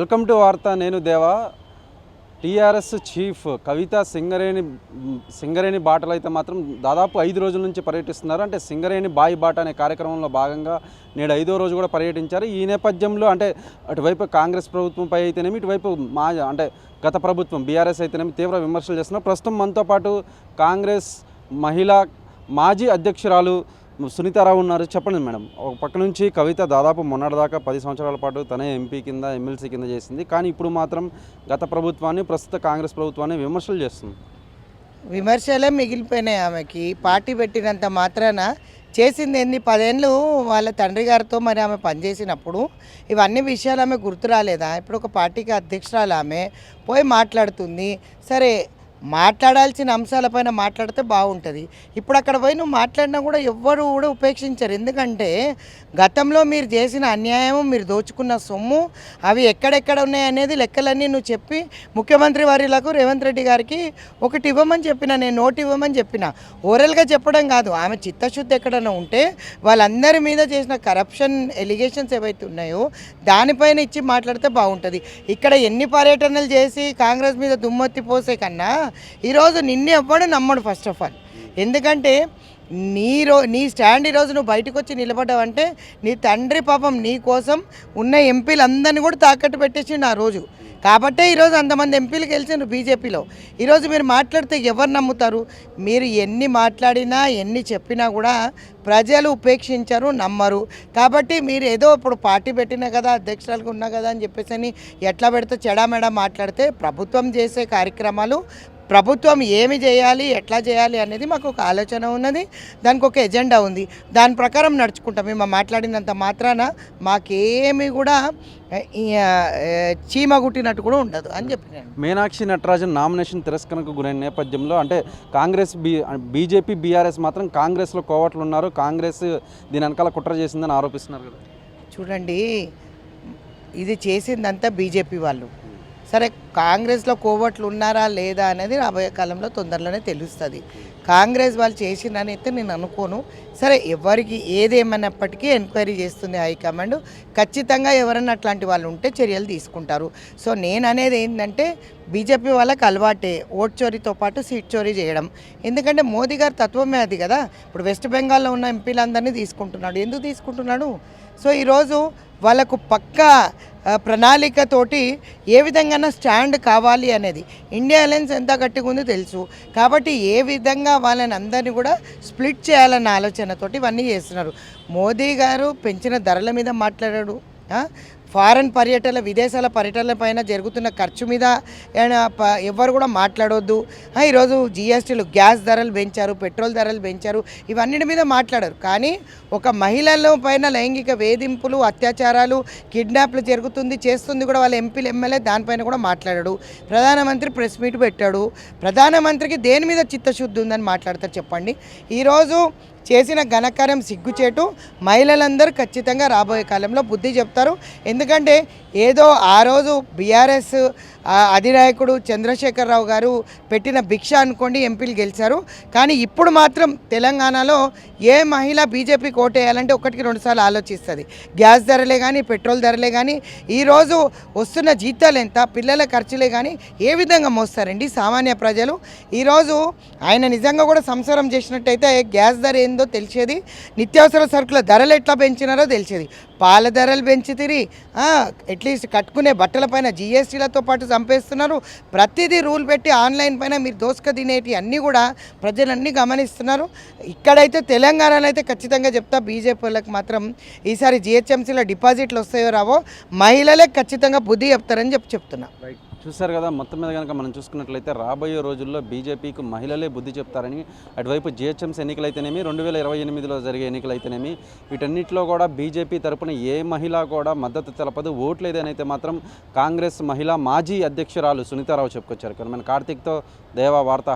Welcome to వార్త. నేను దేవా. టీఆర్ఎస్ చీఫ్ కవిత సింగరేణి బాటలు అయితే మాత్రం దాదాపు 5 రోజుల నుంచి పర్యటిస్తున్నారు. అంటే సింగరేణి బాయి బాట అనే కార్యక్రమంలో భాగంగా నేడు 5వ రోజు కూడా పర్యటించారు. ఈ నేపథ్యంలో అంటే అటువైపు కాంగ్రెస్ ప్రభుత్వంపై అయితేనేమి, ఇటువైపు అంటే గత ప్రభుత్వం బీఆర్ఎస్ అయితేనేమి తీవ్ర విమర్శలు చేస్తున్నారు. ప్రస్తుతం మనతో పాటు కాంగ్రెస్ మహిళా మాజీ అధ్యక్షురాలు సునీతారావు ఉన్నారు. చెప్పండి మేడం, ఒక పక్క నుంచి కవిత దాదాపు మొన్నటిదాకా 10 సంవత్సరాల పాటు తనే ఎంపీ కింద ఎమ్మెల్సీ కింద చేసింది. కానీ ఇప్పుడు మాత్రం గత ప్రభుత్వాన్ని, ప్రస్తుత కాంగ్రెస్ ప్రభుత్వాన్ని విమర్శలు చేస్తుంది. విమర్శలే మిగిలిపోయినాయి. ఆమెకి పార్టీ పెట్టినంత మాత్రాన చేసింది ఏంది? 10 ఏళ్ళు వాళ్ళ తండ్రి గారితో మరి ఆమె పనిచేసినప్పుడు ఇవన్నీ విషయాలు ఆమె గుర్తు రాలేదా? ఇప్పుడు ఒక పార్టీకి అధ్యక్షురాలు ఆమె పోయి మాట్లాడుతుంది. సరే, మాట్లాడాల్సిన అంశాలపైన మాట్లాడితే బాగుంటుంది. ఇప్పుడు అక్కడ పోయి నువ్వు మాట్లాడినా కూడా ఎవ్వరు కూడా ఉపేక్షించరు. ఎందుకంటే గతంలో మీరు చేసిన అన్యాయం, మీరు దోచుకున్న సొమ్ము, అవి ఎక్కడెక్కడ ఉన్నాయనేది లెక్కలన్నీ నువ్వు చెప్పి ముఖ్యమంత్రి వారిలకు రేవంత్ రెడ్డి గారికి ఒకటి ఇవ్వమని చెప్పిన, నేను నోట్ ఇవ్వమని చెప్పిన. ఓరల్గా చెప్పడం కాదు, ఆమె చిత్తశుద్ధి ఎక్కడైనా ఉంటే వాళ్ళందరి మీద చేసిన కరప్షన్ ఎలిగేషన్స్ ఏవైతే ఉన్నాయో దానిపైన ఇచ్చి మాట్లాడితే బాగుంటుంది. ఇక్కడ ఎన్ని పర్యటనలు చేసి కాంగ్రెస్ మీద దుమ్మెత్తి పోసే కన్నా ఈరోజు నిన్ను ఎవ్వడు నమ్మడు. ఫస్ట్ ఆఫ్ ఆల్ ఎందుకంటే నీ స్టాండ్ ఈరోజు నువ్వు బయటకు వచ్చి నిలబడ్డావంటే నీ తండ్రి పాపం నీ కోసం ఉన్న ఎంపీలందరినీ కూడా తాకట్టు పెట్టేసిండు ఆ రోజు. కాబట్టే ఈరోజు అంతమంది ఎంపీలు గెలిచిండ్రు బీజేపీలో. ఈరోజు మీరు మాట్లాడితే ఎవరు నమ్ముతారు? మీరు ఎన్ని మాట్లాడినా ఎన్ని చెప్పినా కూడా ప్రజలు ఉపేక్షించరు, నమ్మరు. కాబట్టి మీరు ఏదో ఇప్పుడు పార్టీ పెట్టినా కదా, అధ్యక్షురాలుగా ఉన్నా కదా అని చెప్పేసి అని ఎట్లా పెడితే చెడామెడా మాట్లాడితే ప్రభుత్వం చేసే కార్యక్రమాలు, ప్రభుత్వం ఏమి చేయాలి, ఎట్లా చేయాలి అనేది మాకు ఒక ఆలోచన ఉన్నది, దానికి ఒక ఎజెండా ఉంది. దాని ప్రకారం నడుచుకుంటాం. మేము మాట్లాడినంత మాత్రాన మాకేమీ కూడా చీమ గుట్టినట్టు కూడా ఉండదు అని చెప్పినాను. మీనాక్షి నటరాజన్ నామినేషన్ తిరస్కరణకు గురైన నేపథ్యంలో అంటే కాంగ్రెస్ బీజేపీ బీఆర్ఎస్ మాత్రం కాంగ్రెస్లో కోవట్లు ఉన్నారు, కాంగ్రెస్ దీని వెనకాల కుట్ర చేసిందని ఆరోపిస్తున్నారు కదా. చూడండి, ఇది చేసిందంతా బీజేపీ వాళ్ళు. సరే, కాంగ్రెస్లో కోవట్లు ఉన్నారా లేదా అనేది రాబోయే కాలంలో తొందరలోనే తెలుస్తుంది. కాంగ్రెస్ వాళ్ళు చేసిందని అయితే నేను అనుకోను. సరే, ఎవరికి ఏదేమైనప్పటికీ ఎంక్వైరీ చేస్తుంది హైకమాండ్. ఖచ్చితంగా ఎవరన్నా అట్లాంటి వాళ్ళు ఉంటే చర్యలు తీసుకుంటారు. సో నేను అనేది ఏంటంటే బీజేపీ వాళ్ళకి అలవాటే ఓట్ చోరీతో పాటు సీట్ చోరీ చేయడం. ఎందుకంటే మోదీ గారి తత్వమే అది కదా. ఇప్పుడు వెస్ట్ బెంగాల్లో ఉన్న ఎంపీలందరినీ తీసుకుంటున్నాడు. ఎందుకు తీసుకుంటున్నాడు? సో ఈరోజు వాళ్ళకు పక్కా ప్రణాళికతోటి ఏ విధంగా స్టాండ్ కావాలి అనేది, ఇండియా అలయన్స్ ఎంత గట్టిగా ఉందో తెలుసు. కాబట్టి ఏ విధంగా వాళ్ళని అందరినీ కూడా స్ప్లిట్ చేయాలన్న ఆలోచనతోటి ఇవన్నీ చేస్తున్నారు. మోదీ గారు పెంచిన ధరల మీద మాట్లాడాడు. ఫారెన్ పర్యటనల, విదేశాల పర్యటనల పైన జరుగుతున్న ఖర్చు మీద ఎవరు కూడా మాట్లాడొద్దు. ఈరోజు జిఎస్టీలు, గ్యాస్ ధరలు పెంచారు, పెట్రోల్ ధరలు పెంచారు, ఇవన్నిటి మీద మాట్లాడారు. కానీ ఒక మహిళల పైన లైంగిక వేధింపులు, అత్యాచారాలు, కిడ్నాప్లు చేస్తుంది కూడా వాళ్ళ ఎంపీలు, ఎమ్మెల్యే, దానిపైన కూడా మాట్లాడాడు. ప్రధానమంత్రి ప్రెస్ మీట్ పెట్టాడు. ప్రధానమంత్రికి దేని మీద చిత్తశుద్ధి ఉందని మాట్లాడతారు చెప్పండి? ఈరోజు చేసిన ఘనకార్యం సిగ్గుచేటు. మహిళలందరూ ఖచ్చితంగా రాబోయే కాలంలో బుద్ధి చెప్తారు. ఎందుకంటే ఏదో ఆ రోజు బీఆర్ఎస్ అధినాయకుడు చంద్రశేఖరరావు గారు పెట్టిన భిక్ష అనుకోండి ఎంపీలు గెలిచారు. కానీ ఇప్పుడు మాత్రం తెలంగాణలో ఏ మహిళ బీజేపీకి ఓటేయాలంటే 1-2 సార్లు ఆలోచిస్తుంది. గ్యాస్ ధరలే కానీ, పెట్రోల్ ధరలే కానీ, ఈరోజు వస్తున్న జీతాలు ఎంత, పిల్లల ఖర్చులే కానీ ఏ విధంగా మోస్తారండి సామాన్య ప్రజలు? ఈరోజు ఆయన నిజంగా కూడా సంసారం చేసినట్టయితే గ్యాస్ ధర ఏందో తెలిసేది, నిత్యావసర సరుకుల ధరలు ఎట్లా పెంచినారో తెలిసేది. పాల ధరలు పెంచుతిరి, అట్లీస్ట్ కట్టుకునే బట్టలపైన జిఎస్టీలతో పాటు చంపేస్తున్నారు. ప్రతిదీ రూల్ పెట్టి ఆన్లైన్ పైన మీరు దోసుక తినేటి అన్నీ కూడా ప్రజలన్నీ గమనిస్తున్నారు. ఇక్కడైతే తెలంగాణలో అయితే ఖచ్చితంగా చెప్తా, బీజేపీ వాళ్ళకి మాత్రం ఈసారి జిహెచ్ఎంసీలో డిపాజిట్లు వస్తాయో రావో మహిళలే ఖచ్చితంగా బుద్ధి చెప్తారని చెప్తున్నా. చూశారు కదా, మొత్తం మీద కనుక మనం చూసుకున్నట్లయితే రాబోయే రోజుల్లో బీజేపీకి మహిళలే బుద్ధి చెప్తారని, అటువైపు జిహెచ్ఎంసీ ఎన్నికలైతేనేమి, 2028లో జరిగే ఎన్నికలైతేనేమి, వీటన్నిటిలో కూడా బీజేపీ తరపున ఏ మహిళ కూడా మద్దతు తెలపదు, ఓట్లు లేదనైతే మాత్రం కాంగ్రెస్ మహిళా మాజీ అధ్యక్షురాలు సునీతారావు చెప్పుకొచ్చారు. మన కార్తీక్తో దేవా వార్త.